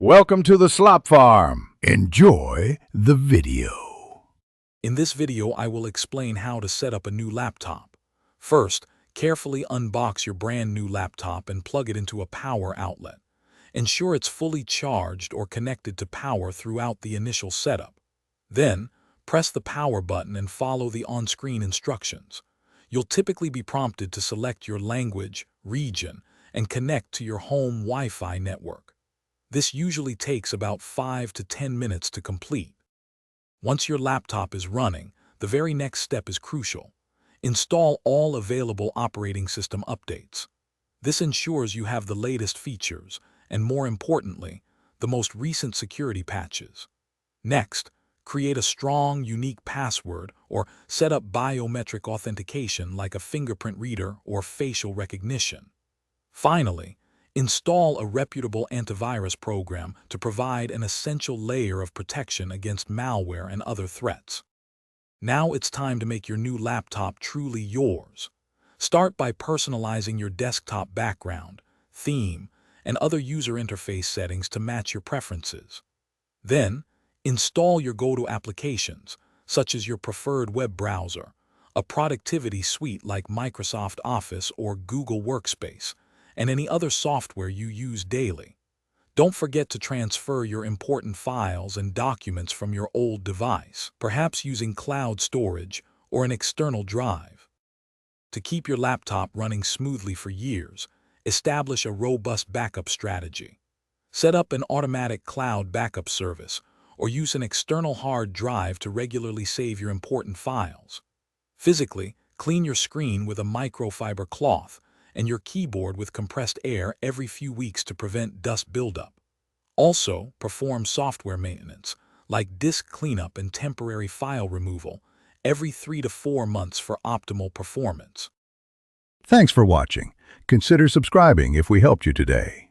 Welcome to the Slop Farm. Enjoy the video. In this video, I will explain how to set up a new laptop. First, carefully unbox your brand new laptop and plug it into a power outlet. Ensure it's fully charged or connected to power throughout the initial setup. Then, press the power button and follow the on-screen instructions. You'll typically be prompted to select your language, region, and connect to your home Wi-Fi network. This usually takes about 5 to 10 minutes to complete. Once your laptop is running, the very next step is crucial. Install all available operating system updates. This ensures you have the latest features, and more importantly, the most recent security patches. Next, create a strong, unique password or set up biometric authentication like a fingerprint reader or facial recognition. Finally, install a reputable antivirus program to provide an essential layer of protection against malware and other threats. Now it's time to make your new laptop truly yours. Start by personalizing your desktop background, theme, and other user interface settings to match your preferences. Then, install your go-to applications, such as your preferred web browser, a productivity suite like Microsoft Office or Google Workspace, and any other software you use daily. Don't forget to transfer your important files and documents from your old device, perhaps using cloud storage or an external drive. To keep your laptop running smoothly for years, establish a robust backup strategy. Set up an automatic cloud backup service or use an external hard drive to regularly save your important files. Physically, clean your screen with a microfiber cloth and your keyboard with compressed air every few weeks to prevent dust buildup. Also, perform software maintenance, like disk cleanup and temporary file removal, every 3 to 4 months for optimal performance. Thanks for watching. Consider subscribing if we helped you today.